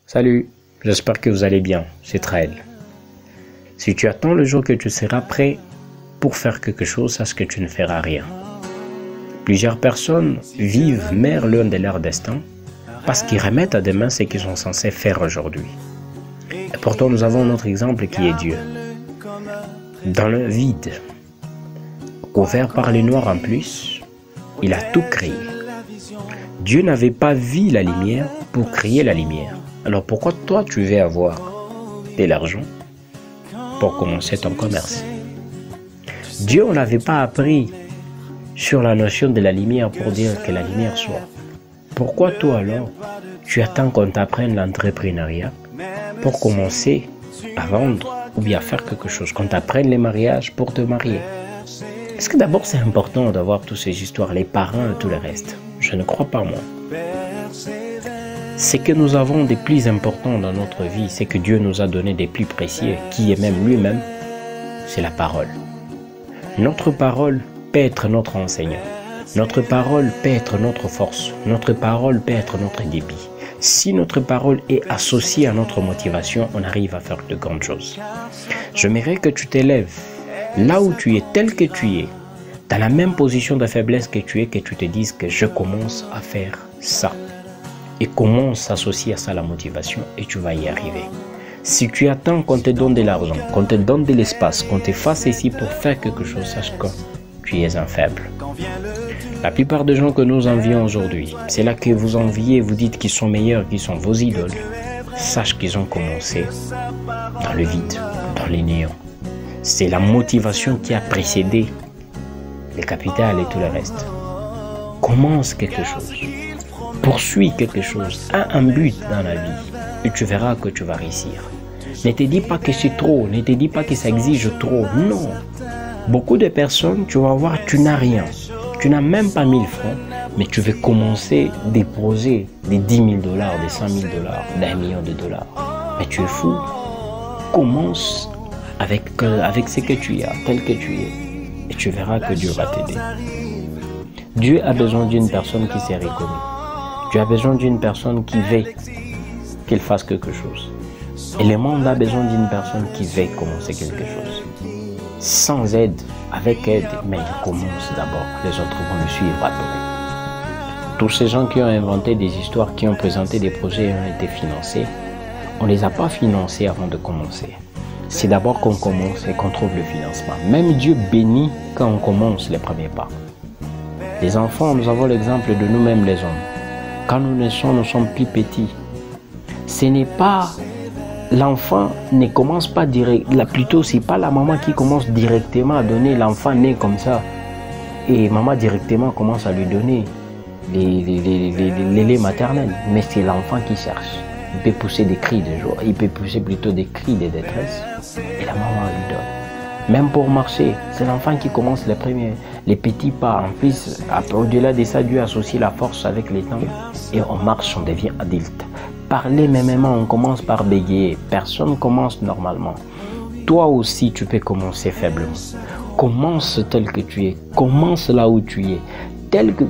Salut, j'espère que vous allez bien, c'est Traël. Si tu attends le jour que tu seras prêt pour faire quelque chose, sache que tu ne feras rien. Plusieurs personnes vivent, meurent l'un de leur destin parce qu'ils remettent à demain ce qu'ils sont censés faire aujourd'hui. Et pourtant, nous avons notre exemple qui est Dieu. Dans le vide, couvert par les noirs en plus, il a tout créé. Dieu n'avait pas vu la lumière pour créer la lumière. Alors pourquoi toi tu veux avoir de l'argent pour commencer ton commerce? Dieu on n'avait pas appris sur la notion de la lumière pour dire que la lumière soit. Pourquoi toi alors tu attends qu'on t'apprenne l'entrepreneuriat pour commencer à vendre ou bien à faire quelque chose, qu'on t'apprenne les mariages pour te marier? Est-ce que d'abord c'est important d'avoir toutes ces histoires, les parents et tout le reste? Je ne crois pas moi. Ce que nous avons de plus important dans notre vie, c'est que Dieu nous a donné des plus précieux, qui est même lui-même, c'est la parole. Notre parole peut être notre enseignant. Notre parole peut être notre force. Notre parole peut être notre débit. Si notre parole est associée à notre motivation, on arrive à faire de grandes choses. J'aimerais que tu t'élèves là où tu es, tel que tu es, dans la même position de faiblesse que tu es, que tu te dises que je commence à faire ça. Et commence à associer à ça la motivation et tu vas y arriver. Si tu attends qu'on te donne de l'argent, qu'on te donne de l'espace, qu'on te fasse ici pour faire quelque chose, sache que tu es un faible. La plupart des gens que nous envions aujourd'hui, c'est là que vous enviez, vous dites qu'ils sont meilleurs, qu'ils sont vos idoles. Sache qu'ils ont commencé dans le vide, dans les néants. C'est la motivation qui a précédé le capital et tout le reste. Commence quelque chose. Poursuis quelque chose, a un but dans la vie et tu verras que tu vas réussir. Ne te dis pas que c'est trop, ne te dis pas que ça exige trop, non. Beaucoup de personnes, tu vas voir, tu n'as rien. Tu n'as même pas 1000 francs, mais tu veux commencer à déposer des 10 000 $, des 100 000 $, d'1 million de dollars. Mais tu es fou. Commence avec ce que tu as, tel que tu es, et tu verras que Dieu va t'aider. Dieu a besoin d'une personne qui s'est reconnue. Tu as besoin d'une personne qui veut qu'il fasse quelque chose. Et le monde a besoin d'une personne qui veut commencer quelque chose. Sans aide, avec aide, mais il commence d'abord. Les autres vont le suivre après. Tous ces gens qui ont inventé des histoires, qui ont présenté des projets et ont été financés, on ne les a pas financés avant de commencer. C'est d'abord qu'on commence et qu'on trouve le financement. Même Dieu bénit quand on commence les premiers pas. Les enfants, nous avons l'exemple de nous-mêmes les hommes. Quand nous naissons, nous sommes plus petits. Ce n'est pas l'enfant ne commence pas direct. Plutôt, c'est pas la maman qui commence directement à donner l'enfant né comme ça. Et maman directement commence à lui donner les laits maternels. Mais c'est l'enfant qui cherche. Il peut pousser des cris de joie. Il peut pousser plutôt des cris de détresse. Et la maman lui donne. Même pour marcher, c'est l'enfant qui commence les petits pas. En plus, au-delà de ça, Dieu associe la force avec les temps. Et on marche, on devient adulte. Parler même, on commence par bégayer. Personne commence normalement. Toi aussi, tu peux commencer faiblement. Commence tel que tu es. Commence là où tu es.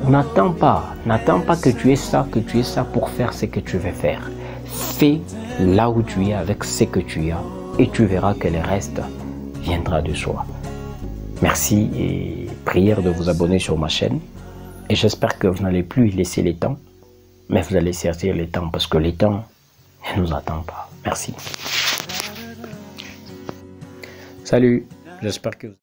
N'attends pas que tu es ça pour faire ce que tu veux faire. Fais là où tu es avec ce que tu as. Et tu verras que le reste viendra de soi. Merci et prière de vous abonner sur ma chaîne. Et j'espère que vous n'allez plus laisser les temps, mais vous allez saisir les temps parce que les temps ne nous attendent pas. Merci. Salut, j'espère que vous...